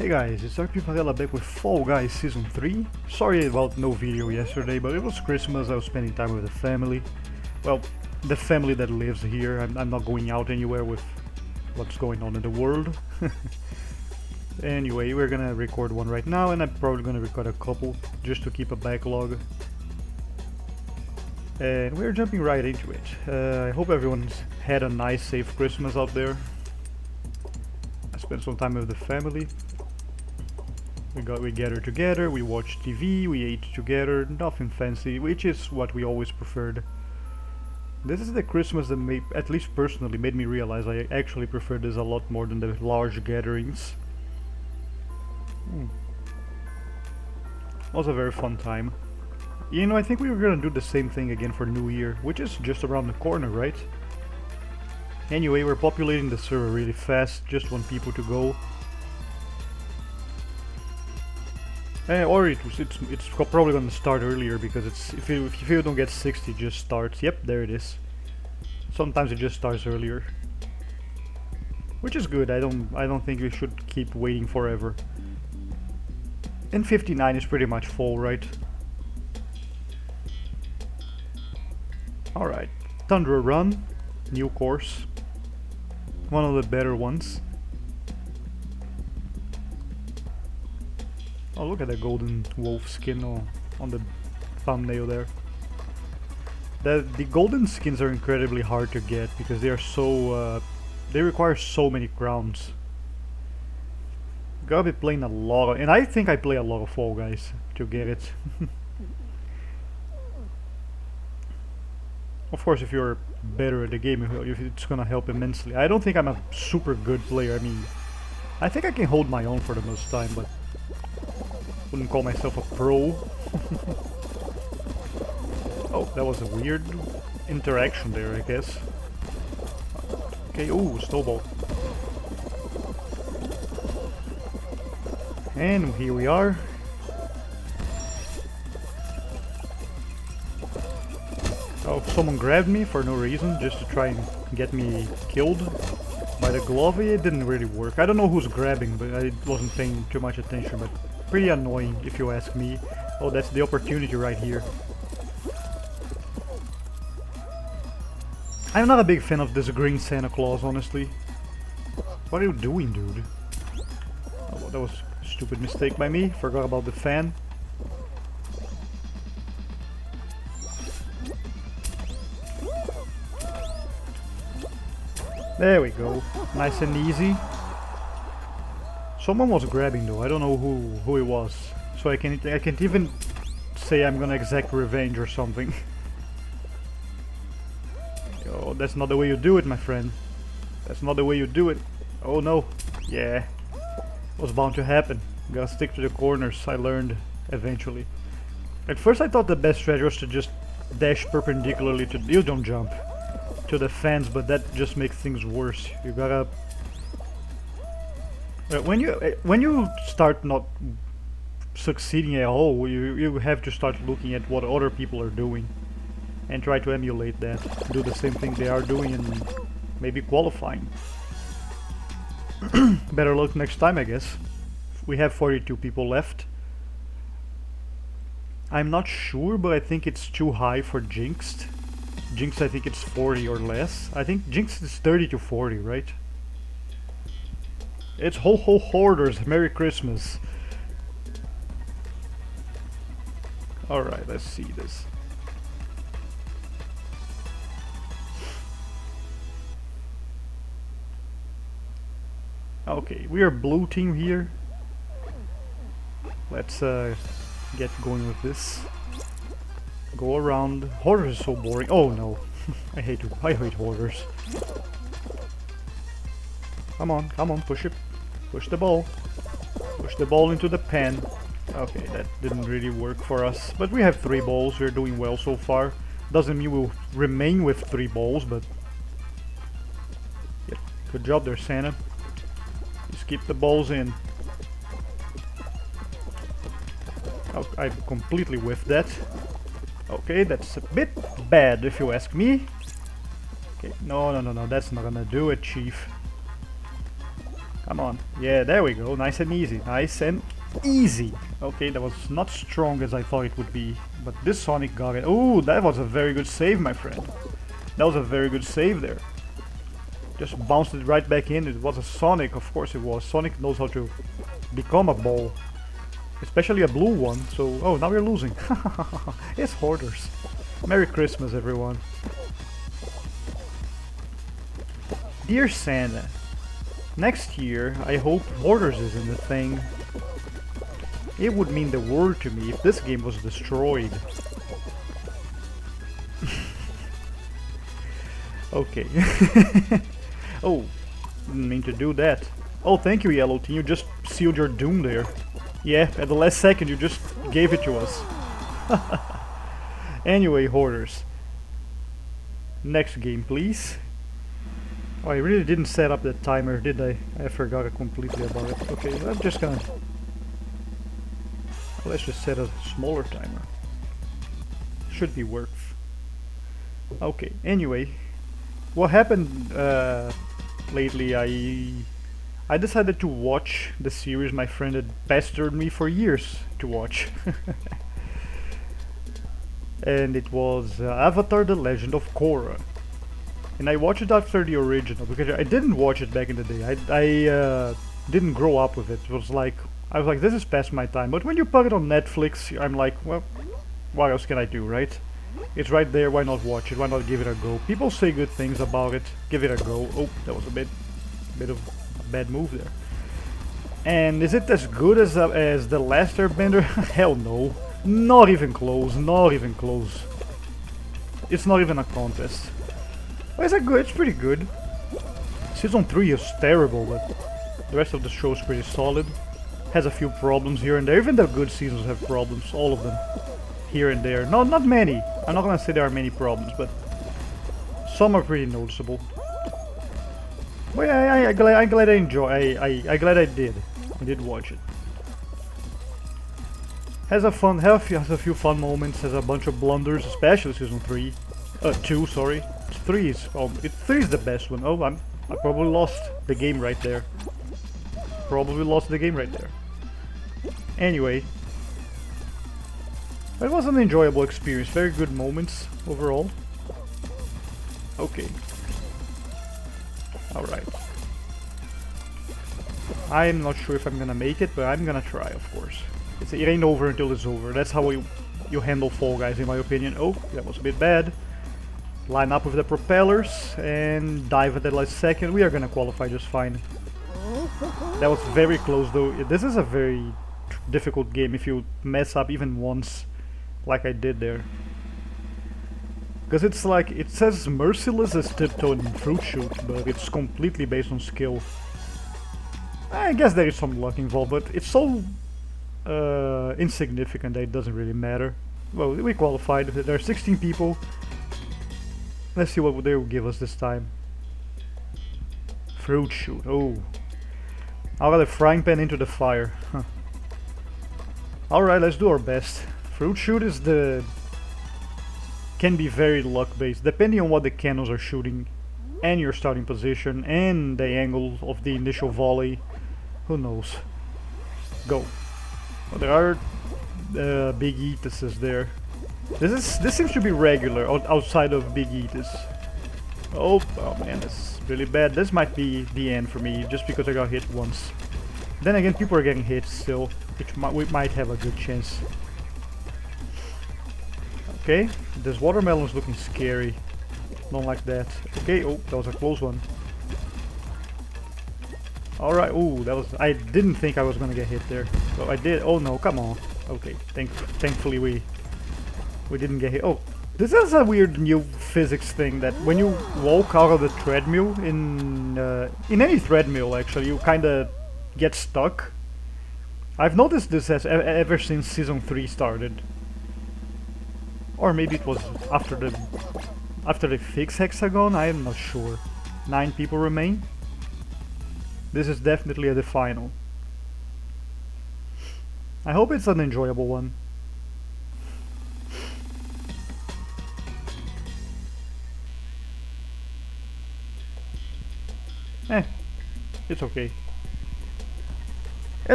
Hey guys, it's RP Favela back with Fall Guys Season 3. Sorry about no video yesterday, but it was Christmas, I was spending time with the family. Well, the family that lives here. I'm not going out anywhere with what's going on in the world. Anyway, we're gonna record one right now, and I'm probably gonna record a couple just to keep a backlog. And we're jumping right into it. I hope everyone's had a nice, safe Christmas out there. I spent some time with the family. We gathered together, we watched TV, we ate together, nothing fancy, which is what we always preferred. This is the Christmas that at least personally made me realize I actually prefer this a lot more than the large gatherings. Was a very fun time. You know, I think we were gonna do the same thing again for New Year, which is just around the corner, right? Anyway, we're populating the server really fast, just want people to go. Or it's probably gonna start earlier because if you don't get 60, it just starts. Yep, there it is. Sometimes it just starts earlier, which is good. I don't think we should keep waiting forever. And 59 is pretty much full, right? All right, Tundra Run, new course, one of the better ones. Oh, look at that golden wolf skin on the thumbnail there. The golden skins are incredibly hard to get because they are so they require so many crowns. Gotta be playing a lot, and I think I play a lot of Fall Guys to get it. Of course, if you're better at the game, it's gonna help immensely. I don't think I'm a super good player. I mean, I think I can hold my own for the most time, but wouldn't call myself a pro. Oh, that was a weird interaction there, I guess. Okay, ooh, snowball. And here we are. Oh, someone grabbed me for no reason, just to try and get me killed by the glove. It didn't really work. I don't know who's grabbing, but I wasn't paying too much attention, but pretty annoying if you ask me. Oh, that's the opportunity right here. I'm not a big fan of this green Santa Claus, honestly. What are you doing, dude? Oh, well, that was a stupid mistake by me. Forgot about the fan. There we go. Nice and easy. Someone was grabbing though. I don't know who it was. So I can't even say I'm gonna exact revenge or something. Oh, that's not the way you do it, my friend. That's not the way you do it. Oh no. Yeah. Was bound to happen. Gotta stick to the corners, I learned eventually. At first I thought the best strategy was to just dash perpendicularly to... You don't jump. To the fans, but that just makes things worse. You gotta... when you start not succeeding at all, you have to start looking at what other people are doing and try to emulate that. Do the same thing they are doing and maybe qualifying. Better luck next time, I guess. We have 42 people left. I'm not sure, but I think it's too high for Jinxed. Jinx, I think it's 40 or less. I think Jinx is 30 to 40, right? It's ho ho hoarders, Merry Christmas. Alright, let's see this. Okay, we are blue team here. Let's get going with this. Go around. Hoarders is so boring. Oh no. I hate hoarders. Come on, push it. Push the ball. Push the ball into the pen. Okay, that didn't really work for us. But we have 3 balls, we're doing well so far. Doesn't mean we'll remain with 3 balls, but... Yep, good job there, Santa. Just keep the balls in. Oh, I completely whiffed that. Okay, that's a bit bad if you ask me. Okay, no, that's not gonna do it, Chief. Come on. Yeah, there we go. Nice and easy. Nice and easy. Okay, that was not strong as I thought it would be. But this Sonic got it. Ooh, that was a very good save, my friend. That was a very good save there. Just bounced it right back in. It was a Sonic, of course it was. Sonic knows how to become a ball. Especially a blue one. So, oh, now we're losing. It's Hoarders. Merry Christmas, everyone. Dear Santa, next year I hope Hoarders is in the thing. It would mean the world to me if this game was destroyed. Okay. Oh, didn't mean to do that. Oh, thank you, Yellow Team. You just sealed your doom there. Yeah, at the last second you just gave it to us. Anyway, Hoarders. Next game, please. Oh, I really didn't set up the timer, did I? I forgot completely about it. Okay, I'm just gonna... Let's just set a smaller timer. Should be worth. Okay, anyway. What happened lately, I decided to watch the series my friend had pestered me for years to watch. And it was Avatar: The Legend of Korra. And I watched it after the original because I didn't watch it back in the day. I didn't grow up with it. It was like, I was like, this is past my time. But when you put it on Netflix, I'm like, well, what else can I do, right? It's right there, why not watch it? Why not give it a go? People say good things about it. Give it a go. Oh, that was a bit of a bad move there. And is it as good as the last Airbender? Hell no. Not even close. Not even close. It's not even a contest. Well, is it good? It's pretty good. Season 3 is terrible, but the rest of the show is pretty solid. Has a few problems here and there. Even the good seasons have problems. All of them. Here and there. No, not many. I'm not gonna say there are many problems, but some are pretty noticeable. But yeah, I'm glad I enjoy. I'm glad I did. I did watch it. Has a few fun moments. Has a bunch of blunders, especially season 3. 2, sorry. 3 is 3 is the best one. Oh, I probably lost the game right there. Probably lost the game right there. Anyway, it was an enjoyable experience. Very good moments overall. Okay. Alright. I'm not sure if I'm gonna make it, but I'm gonna try, of course. It ain't over until it's over. That's how you handle Fall Guys, in my opinion. Oh, that was a bit bad. Line up with the propellers and dive at the last second. We are gonna qualify just fine. That was very close though. This is a very difficult game if you mess up even once, like I did there. Because it's like, it says merciless as Tiptoe and Fruit Shoot, but it's completely based on skill. I guess there is some luck involved, but it's so insignificant that it doesn't really matter. Well, we qualified. There are 16 people. Let's see what they will give us this time. Fruit Shoot. Oh. I got a frying pan into the fire. Huh. Alright, let's do our best. Fruit Shoot is can be very luck based, depending on what the cannons are shooting, and your starting position, and the angle of the initial volley. Who knows? Go. Well, there are Big Eatuses there. This seems to be regular outside of Big Eatus. Oh man, this is really bad. This might be the end for me, just because I got hit once. Then again, people are getting hit still, which we might have a good chance. Okay, this watermelon is looking scary. Don't like that. Okay, oh, that was a close one. Alright, ooh, that was... I didn't think I was gonna get hit there. But I did. Oh no, come on. Okay, thankfully we didn't get hit. Oh, this is a weird new physics thing that when you walk out of the treadmill in any treadmill actually, you kinda get stuck. I've noticed this ever since season 3 started. Or maybe it was after they fix Hexagon, I am not sure. 9 people remain. This is definitely the final. I hope it's an enjoyable one. It's okay.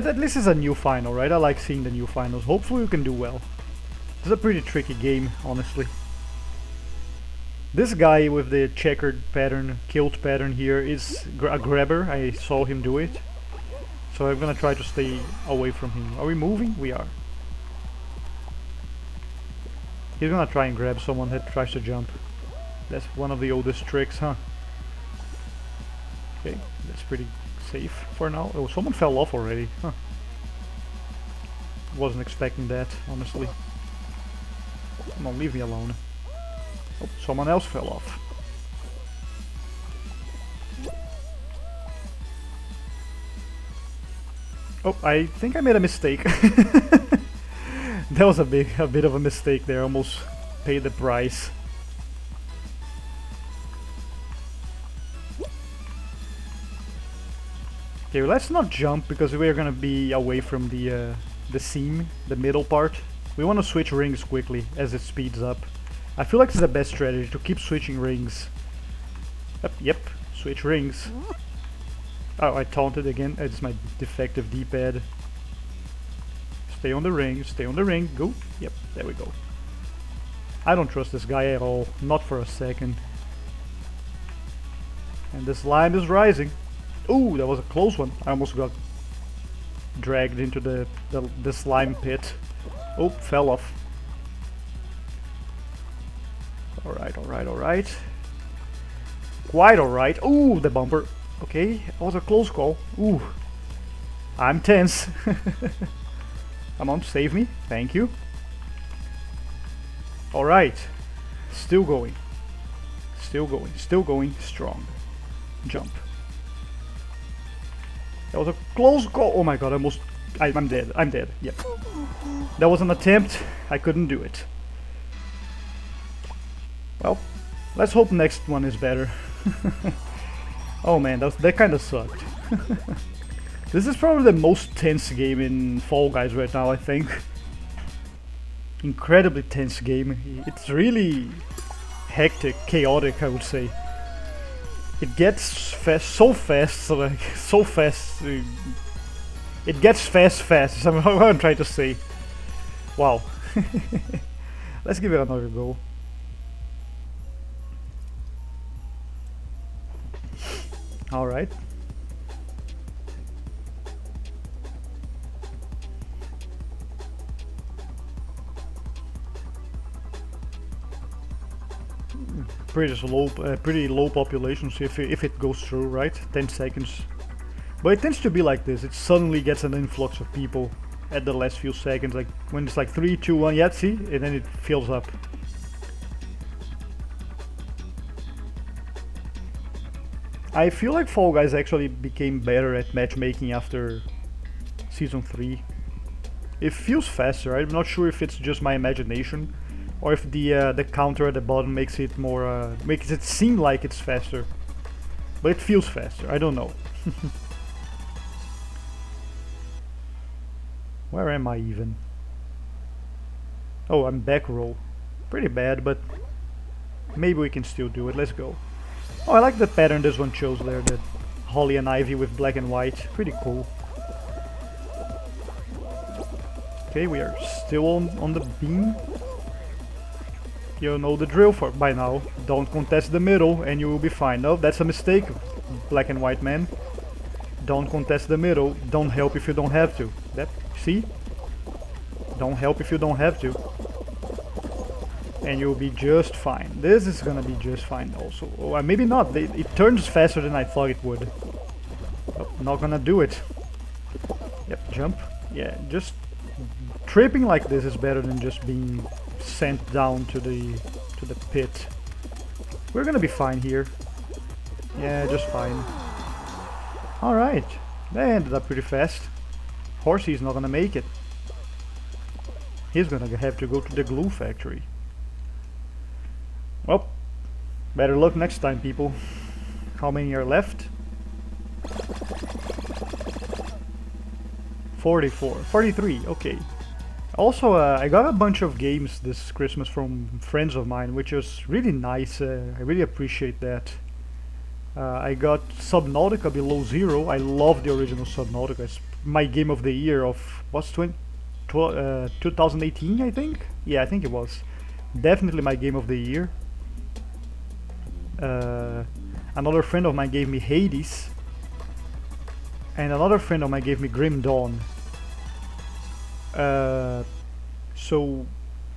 At least it's a new final, right? I like seeing the new finals. Hopefully we can do well. It's a pretty tricky game, honestly. This guy with the checkered pattern, kilt pattern here is a grabber. I saw him do it. So I'm gonna try to stay away from him. Are we moving? We are. He's gonna try and grab someone that tries to jump. That's one of the oldest tricks, huh? Okay, that's pretty safe for now. Oh, someone fell off already. Huh. Wasn't expecting that, honestly. Come on, leave me alone. Oh, someone else fell off. Oh, I think I made a mistake. That was a bit of a mistake there. Almost paid the price. Okay, well, let's not jump because we're gonna be away from the seam, the middle part. We want to switch rings quickly as it speeds up. I feel like it's the best strategy to keep switching rings. Yep, switch rings. Oh, I taunted again. It's my defective D-pad. Stay on the ring, go. Yep, there we go. I don't trust this guy at all, not for a second. And the slime is rising. Ooh, that was a close one. I almost got dragged into the slime pit. Oh, fell off. Alright. Quite alright. Ooh, the bumper. Okay, that was a close call. Ooh, I'm tense. Come on, save me. Thank you. Alright. Still going. Strong. Jump. That was a close call. Oh my god, I'm dead. Yep. That was an attempt. I couldn't do it. Well, let's hope next one is better. Oh man, that kind of sucked. This is probably the most tense game in Fall Guys right now, I think. Incredibly tense game. It's really hectic, chaotic, I would say. It gets so fast. It gets fast. Is what I'm trying to say. Wow. Let's give it another go. Alright. Pretty low populations if it goes through, right? 10 seconds. But it tends to be like this. It suddenly gets an influx of people at the last few seconds. Like when it's like 3, 2, 1, yeah, see? And then it fills up. I feel like Fall Guys actually became better at matchmaking after Season 3. It feels faster. I'm not sure if it's just my imagination or if the counter at the bottom makes it more makes it seem like it's faster. But it feels faster. I don't know. Where am I even? Oh, I'm back row. Pretty bad, but maybe we can still do it. Let's go. Oh, I like the pattern this one chose there, that Holly and Ivy with black and white. Pretty cool. Okay, we are still on the beam. You know the drill by now. Don't contest the middle and you will be fine. No, that's a mistake, black and white man. Don't contest the middle. Don't help if you don't have to. That, see? Don't help if you don't have to. And you'll be just fine. This is gonna be just fine also. Oh, maybe not. It turns faster than I thought it would. Oh, not gonna do it. Yep, jump. Yeah, just tripping like this is better than just being sent down to the pit. We're gonna be fine here. Yeah, just fine. Alright. That ended up pretty fast. Horsy's not gonna make it. He's gonna have to go to the glue factory. Well, better luck next time, people. How many are left? 44. 43, okay. Also, I got a bunch of games this Christmas from friends of mine, which was really nice. I really appreciate that. I got Subnautica Below Zero. I love the original Subnautica. It's my game of the year of, what's 2018, I think? Yeah, I think it was. Definitely my game of the year. Another friend of mine gave me Hades. And another friend of mine gave me Grim Dawn. So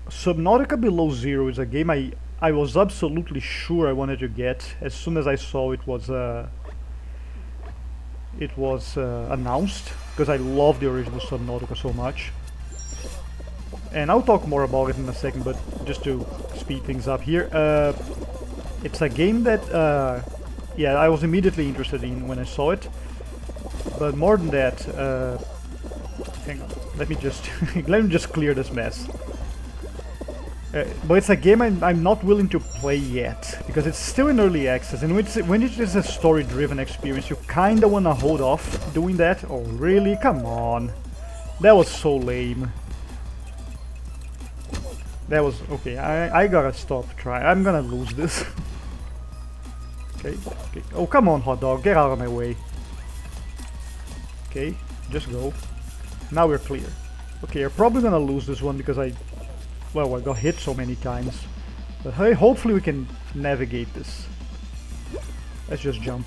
Subnautica Below Zero is a game I was absolutely sure I wanted to get as soon as I saw it was announced, because I love the original Subnautica so much. And I'll talk more about it in a second, but just to speed things up here, it's a game that yeah, I was immediately interested in when I saw it. But more than that, hang on, let me just clear this mess. But it's a game I'm not willing to play yet, because it's still in early access, and when it is a story-driven experience, you kinda wanna hold off doing that. Oh really? Come on. That was so lame. That was... okay, I gotta stop trying. I'm gonna lose this. Okay. Oh come on, hot dog, get out of my way. Okay, just go. Now we're clear. Okay, I'm probably gonna lose this one because I got hit so many times. But hey, hopefully we can navigate this. Let's just jump.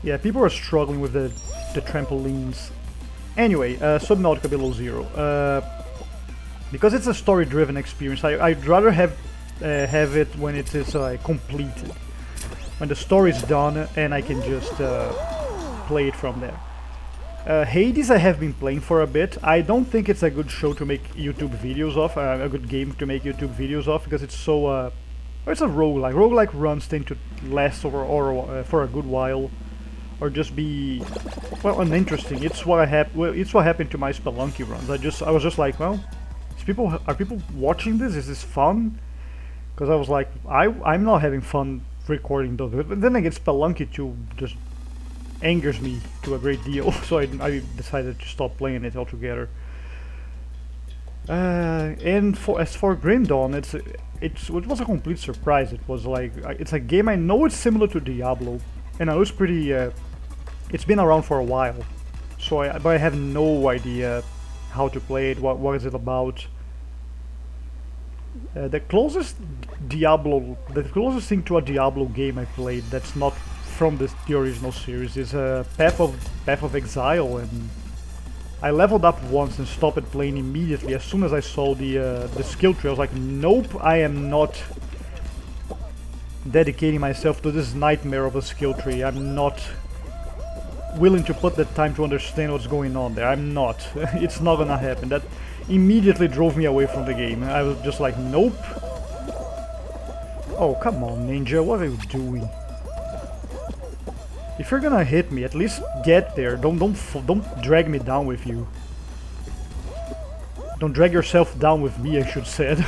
Yeah, people are struggling with the trampolines. Anyway, Subnautica Below Zero. Because it's a story-driven experience, I'd rather have it when it is completed. When the story's done and I can just play it from there. Hades I have been playing for a bit. I don't think it's a good show to make YouTube videos of, a good game to make YouTube videos of, because it's so... it's a roguelike. Roguelike runs tend to last for a good while, or just be, well, uninteresting. It's what happened to my Spelunky runs. I was just like, well, are people watching this? Is this fun? Because I was like, I'm not having fun recording those. But then again, Spelunky 2 just angers me to a great deal, so I decided to stop playing it altogether. And as for Grim Dawn, it was a complete surprise. It was like, it's a game I know it's similar to Diablo, and I know it's pretty. It's been around for a while, but I have no idea how to play it. What is it about? The closest thing to a Diablo game I played that's not from the original series is Path of Exile, and I leveled up once and stopped playing immediately as soon as I saw the skill tree. I was like, nope, I am not dedicating myself to this nightmare of a skill tree. I'm not willing to put the time to understand what's going on there. I'm not. It's not gonna happen. That immediately drove me away from the game. I was just like, nope. Oh, come on, Ninja, what are you doing? If you're gonna hit me, at least get there. Don't drag me down with you. Don't drag yourself down with me, I should said.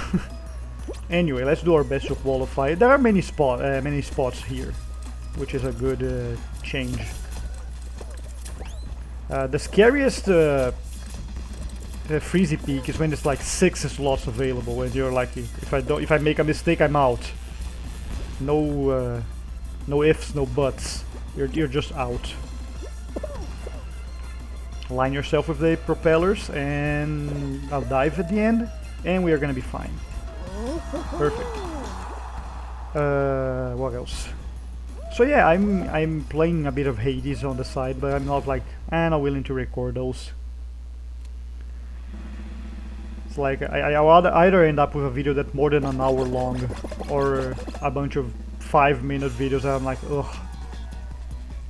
Anyway, let's do our best to qualify. There are many spots here, which is a good change. The scariest Freezy Peak is when there's like 6 slots available, and you're like, if I make a mistake, I'm out. No ifs, no buts. You're just out. Line yourself with the propellers, and I'll dive at the end, and we are gonna be fine. Perfect. What else? So yeah, I'm playing a bit of Hades on the side, but I'm not like, not willing to record those. It's like I'll either end up with a video that's more than an hour long, or a bunch of 5-minute videos that I'm like, ugh,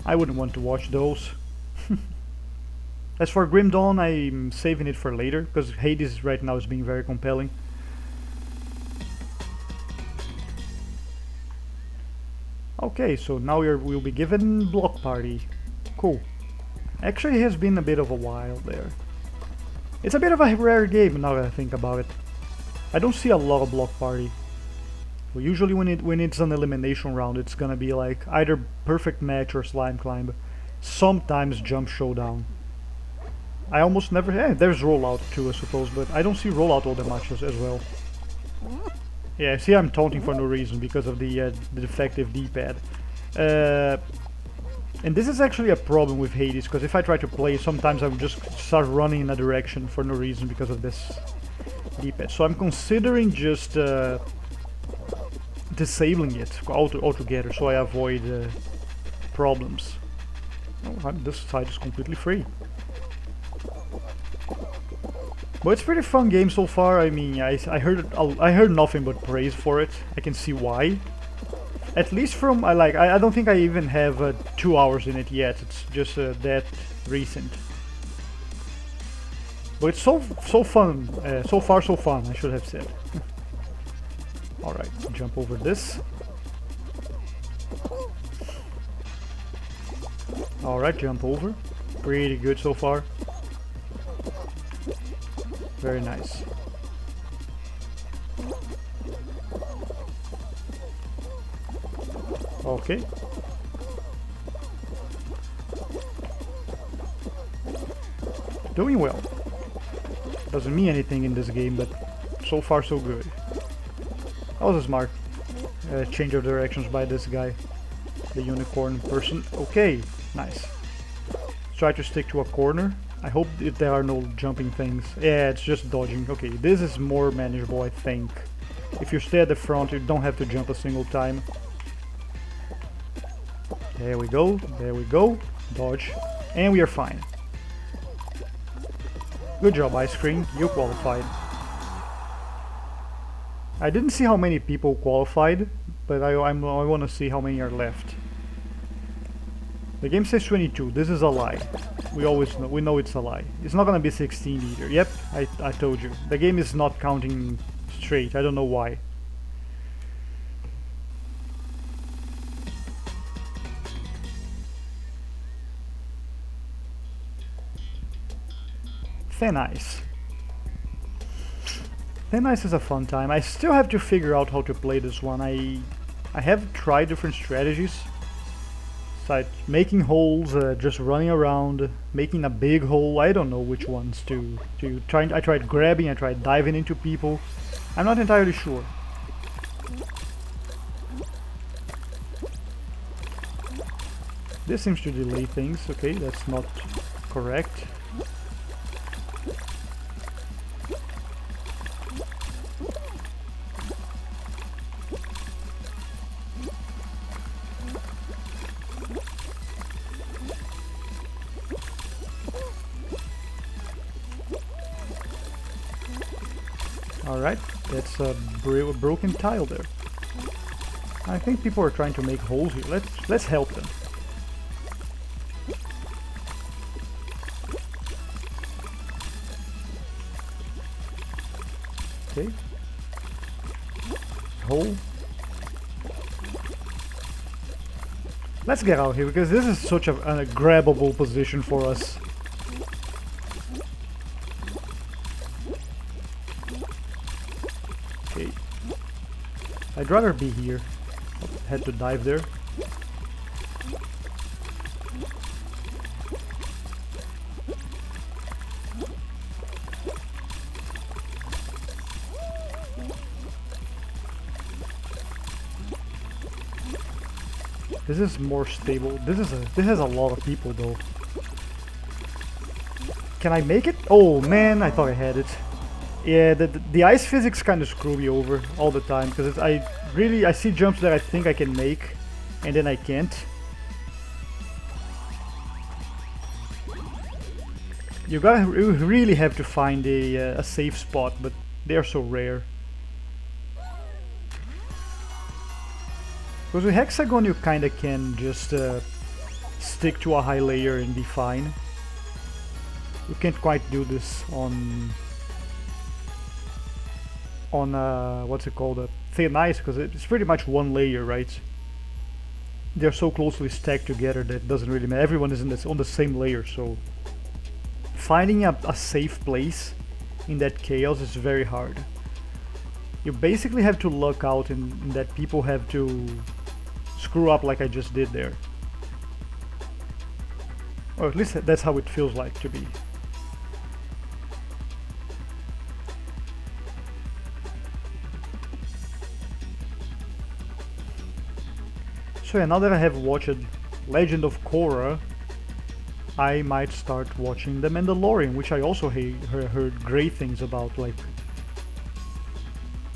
I wouldn't want to watch those. As for Grim Dawn, I'm saving it for later, because Hades right now is being very compelling. Okay, so now we'll be given Block Party. Cool. Actually, it has been a bit of a while there. It's a bit of a rare game now that I think about it. I don't see a lot of Block Party. Well, usually when it's an elimination round, it's gonna be like either Perfect Match or Slime Climb. Sometimes Jump Showdown. I almost never... there's Rollout too, I suppose, but I don't see Rollout all that much as well. Yeah, see, I'm taunting for no reason because of the defective D-pad. And this is actually a problem with Hades, because if I try to play, sometimes I would just start running in a direction for no reason because of this D-pad. So I'm considering just disabling it altogether, so I avoid problems. Oh, this side is completely free. But it's a pretty fun game so far. I mean, I heard nothing but praise for it. I can see why. At least from I don't think I even have 2 hours in it yet. It's just that recent. But it's so fun. So far so fun, I should have said. All right, jump over this. All right, jump over. Pretty good so far. Very nice. Okay. Doing well. Doesn't mean anything in this game, but so far so good. That was a smart change of directions by this guy. The unicorn person. Okay, nice. Let's try to stick to a corner. I hope that there are no jumping things. Yeah, it's just dodging. Okay, this is more manageable, I think. If you stay at the front, you don't have to jump a single time. There we go, there we go. Dodge. And we are fine. Good job, Ice Cream. You qualified. I didn't see how many people qualified, but I want to see how many are left. The game says 22. This is a lie. We know it's a lie. It's not gonna be 16 either. Yep, I told you. The game is not counting straight. I don't know why. Thin Ice. Thin Ice is a fun time. I still have to figure out how to play this one. I have tried different strategies. Like making holes, just running around, making a big hole. I don't know which ones to try. I tried grabbing, I tried diving into people. I'm not entirely sure. This seems to delay things. Okay, that's not correct. Alright, that's a broken tile there. I think people are trying to make holes here. Let's help them. Okay. Hole. Let's get out here because this is such a grabbable position for us. Okay. I'd rather be here. Had to dive there. This is more stable. This has a lot of people though. Can I make it? Oh man, I thought I had it. Yeah, the ice physics kind of screw me over all the time because I see jumps that I think I can make, and then I can't. You really have to find a safe spot, but they are so rare. Because with Hexagon you kinda can just stick to a high layer and be fine. You can't quite do this on what's it called, Thin Ice, because it's pretty much one layer, right? They're so closely stacked together that it doesn't really matter. Everyone is on the same layer, so finding a safe place in that chaos is very hard. You basically have to luck out in that people have to screw up like I just did there. Or at least that's how it feels like to be. So yeah, now that I have watched Legend of Korra, I might start watching The Mandalorian, which I also heard great things about. Like,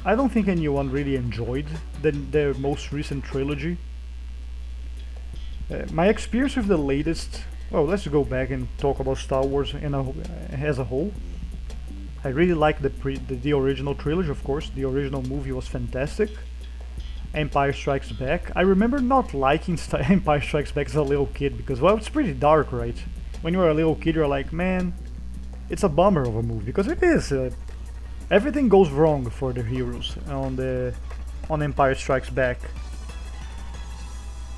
I don't think anyone really enjoyed their most recent trilogy. My experience with the latest... Well, let's go back and talk about Star Wars as a whole. I really like the original trilogy, of course. The original movie was fantastic. Empire Strikes Back. I remember not liking Empire Strikes Back as a little kid because, well, it's pretty dark, right? When you're a little kid, you're like, man, it's a bummer of a movie, because it is. Everything goes wrong for the heroes on Empire Strikes Back.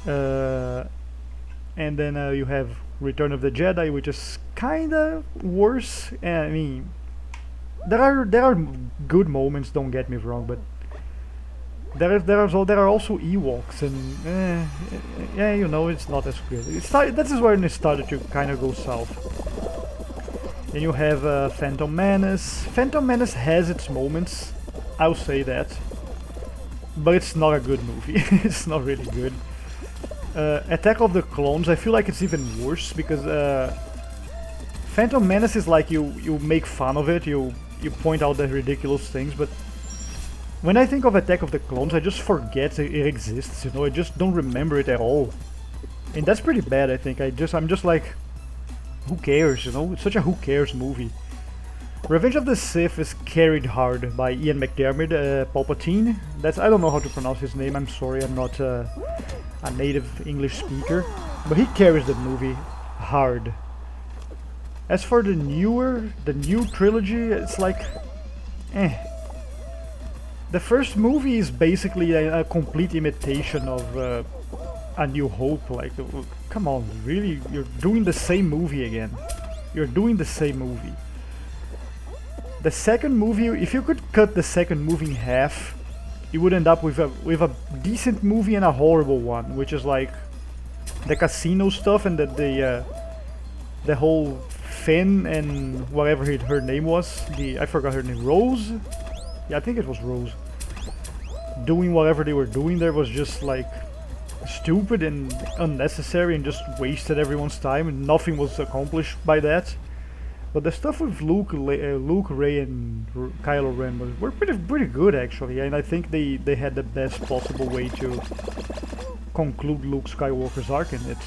And then you have Return of the Jedi, which is kinda worse. I mean, there are good moments. Don't get me wrong, but there are also Ewoks, and yeah, you know, it's not as good. This is when it started to kind of go south. Then you have Phantom Menace. Phantom Menace has its moments, I'll say that, but it's not a good movie. It's not really good. Attack of the Clones, I feel like it's even worse because Phantom Menace is like you make fun of it, you point out the ridiculous things, but when I think of Attack of the Clones, I just forget it exists, you know, I just don't remember it at all. And that's pretty bad, I think. I'm just like, who cares, you know? It's such a who cares movie. Revenge of the Sith is carried hard by Ian McDiarmid, Palpatine. I don't know how to pronounce his name, I'm sorry, I'm not a native English speaker. But he carries the movie hard. As for the new trilogy, it's like, eh. The first movie is basically a complete imitation of A New Hope. Like, come on, really? You're doing the same movie again. You're doing the same movie. The second movie, if you could cut the second movie in half, you would end up with a decent movie and a horrible one, which is like the casino stuff and the whole Finn and whatever her name was. I forgot her name. Rose? Yeah, I think it was Rose. Doing whatever they were doing there was just like stupid and unnecessary and just wasted everyone's time, and nothing was accomplished by that. But the stuff with Luke, Rey, and Kylo Ren were pretty good actually, and I think they had the best possible way to conclude Luke Skywalker's arc in it.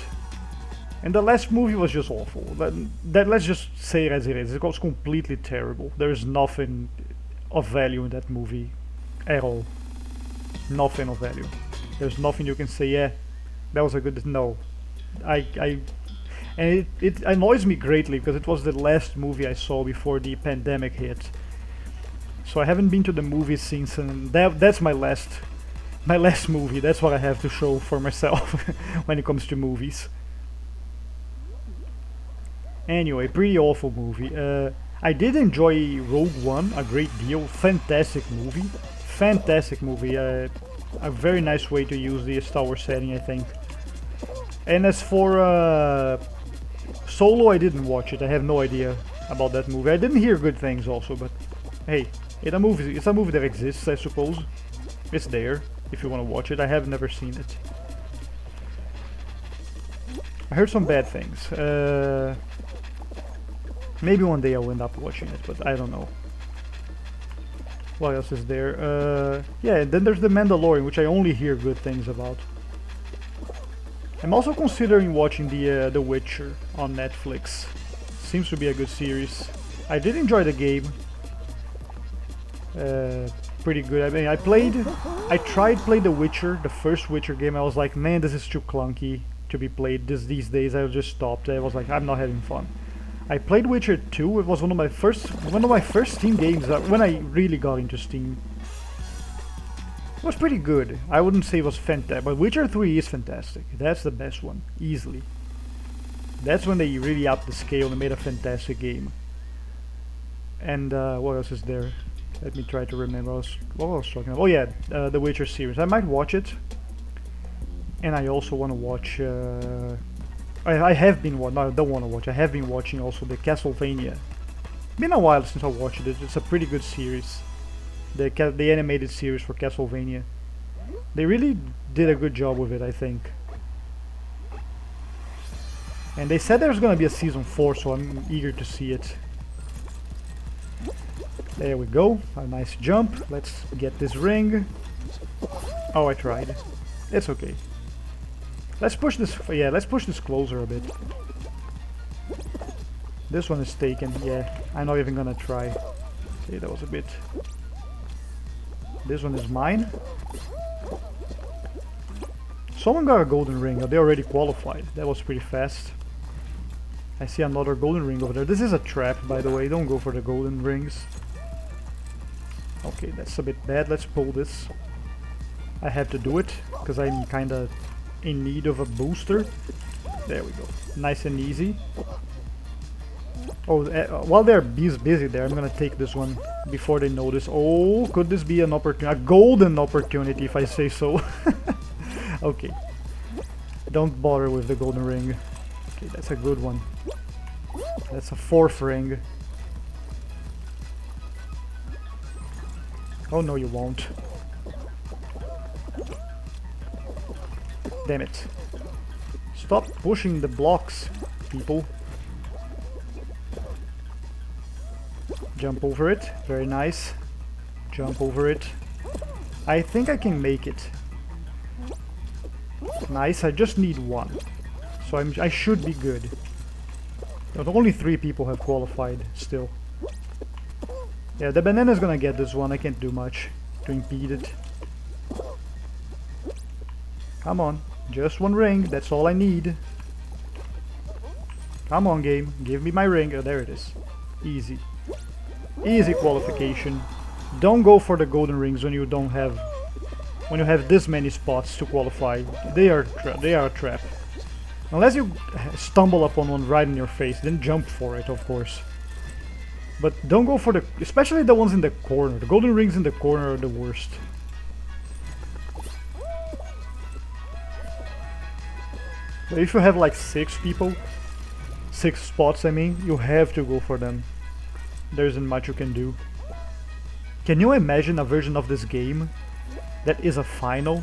And the last movie was just awful. Let's just say it as it is. It was completely terrible. There is nothing of value in that movie at all. Nothing of value. There's nothing you can say, yeah, that was a good... No. And it annoys me greatly because it was the last movie I saw before the pandemic hit. So I haven't been to the movies since, and that's my last movie. That's what I have to show for myself when it comes to movies. Anyway, pretty awful movie. I did enjoy Rogue One a great deal. Fantastic movie. Fantastic movie. A very nice way to use the Star Wars setting, I think. And as for Solo, I didn't watch it. I have no idea about that movie. I didn't hear good things also, but hey, it's a movie that exists, I suppose. It's there if you want to watch it. I have never seen it. I heard some bad things. Maybe one day I'll end up watching it, but I don't know. What else is there? Yeah, and then there's The Mandalorian, which I only hear good things about. I'm also considering watching The Witcher on Netflix. Seems to be a good series. I did enjoy the game. Pretty good. I mean, I tried playing The Witcher, the first Witcher game. I was like, man, this is too clunky to be played these days. I just stopped. I was like, I'm not having fun. I played Witcher 2. It was one of my first Steam games when I really got into Steam. It was pretty good. I wouldn't say it was fantastic, but Witcher 3 is fantastic. That's the best one, easily. That's when they really upped the scale and made a fantastic game. And what else is there? Let me try to remember what I was talking about. Oh yeah, the Witcher series. I might watch it. And I also want to watch... I have been watching... No, I don't want to watch. I have been watching also the Castlevania. Been a while since I watched it. It's a pretty good series. The animated series for Castlevania. They really did a good job with it, I think. And they said there's gonna be a season 4, so I'm eager to see it. There we go, a nice jump. Let's get this ring. Oh, I tried. It's okay. Let's push this, yeah, let's push this closer a bit. This one is taken, yeah, I'm not even gonna try. See, that was a bit... This one is mine. Someone got a golden ring, they already qualified. That was pretty fast. I see another golden ring over there. This is a trap, by the way, don't go for the golden rings. Okay, that's a bit bad, let's pull this. I have to do it, because I'm kinda in need of a booster. There we go, nice and easy. Oh, while they're busy there, I'm gonna take this one before they notice. Oh, could this be an opportunity, a golden opportunity if I say so. Okay, don't bother with the golden ring. Okay, that's a good one. That's a 4th ring. Oh no, you won't. Damn it. Stop pushing the blocks, people. Jump over it. Very nice. Jump over it. I think I can make it. Nice, I just need one. So I should be good. But only 3 people have qualified still. Yeah, the banana's gonna get this one. I can't do much to impede it. Come on, just one ring. That's all I need. Come on, game. Give me my ring. Oh, there it is. Easy. Easy qualification. Don't go for the golden rings when you don't have... When you have this many spots to qualify. They are a trap. Unless you stumble upon one right in your face, then jump for it, of course. But don't go for the... Especially the ones in the corner. The golden rings in the corner are the worst. But if you have like 6 people, 6 spots I mean, you have to go for them. There isn't much you can do. Can you imagine a version of this game that is a final?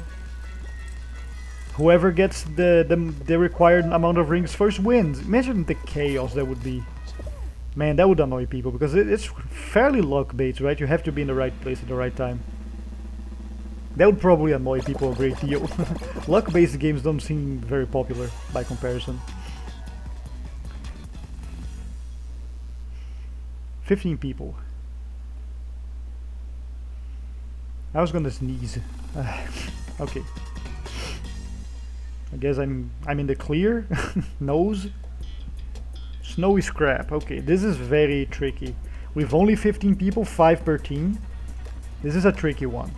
Whoever gets the required amount of rings first wins. Imagine the chaos that would be. Man, that would annoy people, because it's fairly luck-based, right? You have to be in the right place at the right time. That would probably annoy people a great deal. Luck-based games don't seem very popular by comparison. 15 people. I was gonna sneeze. Okay. I guess I'm in the clear. Nose. Snowy scrap. Okay, this is very tricky. We've only 15 people, 5 per team. This is a tricky one.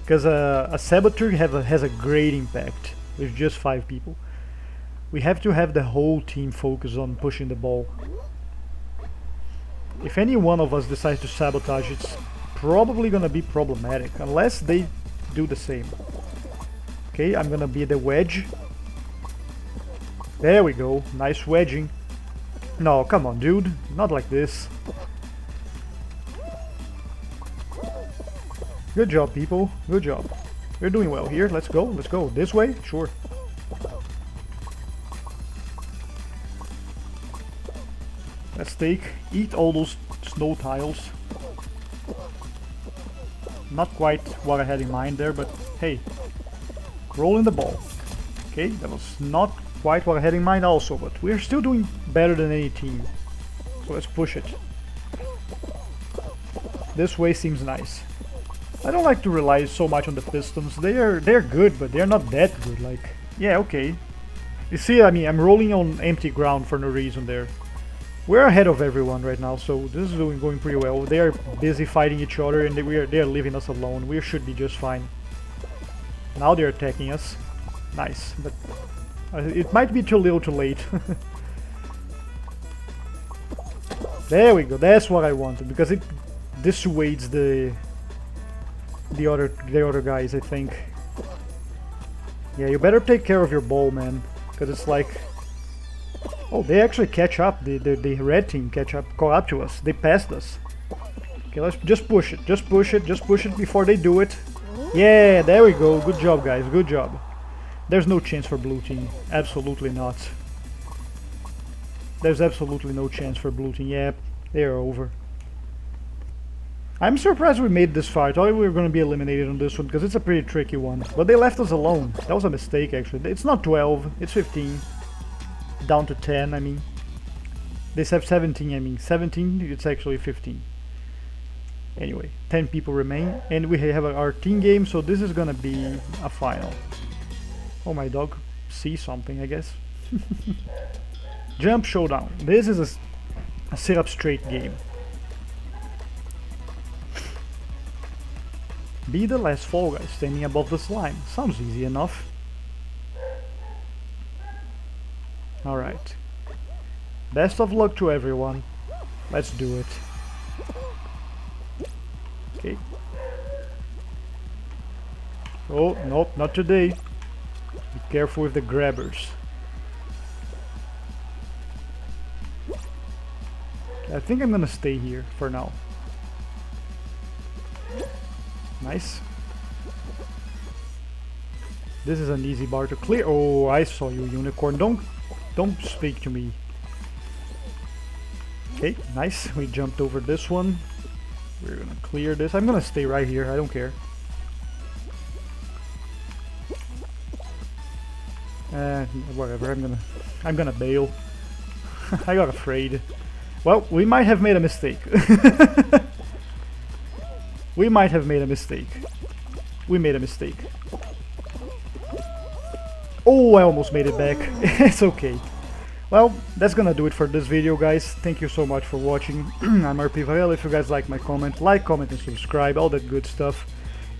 Because a saboteur has a great impact with just 5 people. We have to have the whole team focus on pushing the ball. If any one of us decides to sabotage, it's probably gonna be problematic, unless they do the same. Okay, I'm gonna be the wedge. There we go, nice wedging. No, come on, dude, not like this. Good job, people, good job. We're doing well here, let's go. This way? Sure. Let's eat all those snow tiles. Not quite what I had in mind there, but hey, rolling the ball. Okay, that was not quite what I had in mind also, but we're still doing better than any team. So let's push it. This way seems nice. I don't like to rely so much on the Pistons. They're good, but they're not that good. Like, yeah, okay. You see, I mean, I'm rolling on empty ground for no reason there. We're ahead of everyone right now, so this is going pretty well. They are busy fighting each other, and they are leaving us alone. We should be just fine. Now they're attacking us. Nice, but it might be too little too late. There we go. That's what I wanted, because it dissuades the other guys, I think. Yeah, you better take care of your ball, man, because it's like... Oh, they actually catch up. The red team caught up to us. They passed us. Okay, let's just push it. Just push it before they do it. Yeah, there we go. Good job, guys. Good job. There's no chance for blue team. Absolutely not. There's absolutely no chance for blue team. Yeah, they're over. I'm surprised we made this far. I thought we were going to be eliminated on this one because it's a pretty tricky one. But they left us alone. That was a mistake actually. It's not 12, it's 15. Down to 10, I mean. They have 17, I mean. 17, it's actually 15. Anyway, 10 people remain. And we have our team game, so this is going to be a final. Oh, my dog sees something, I guess. Jump Showdown. This is a sit-up straight game. Be the last Fall Guy standing above the slime. Sounds easy enough. Alright. Best of luck to everyone. Let's do it. Okay. Oh, nope, not today. Be careful with the grabbers. I think I'm gonna stay here for now. Nice. This is an easy bar to clear. Oh, I saw you, Unicorn. Don't speak to me. Okay, nice. We jumped over this one. We're gonna clear this. I'm gonna stay right here. I don't care. Whatever. I'm gonna bail. I got afraid. Well, we might have made a mistake. We might have made a mistake. We made a mistake. Oh, I almost made it back. It's okay. Well, that's gonna do it for this video, guys. Thank you so much for watching. I'm RP Varela. If you guys like my comment, comment, and subscribe, all that good stuff.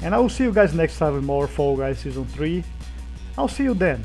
And I will see you guys next time with more Fall Guys Season 3. I'll see you then.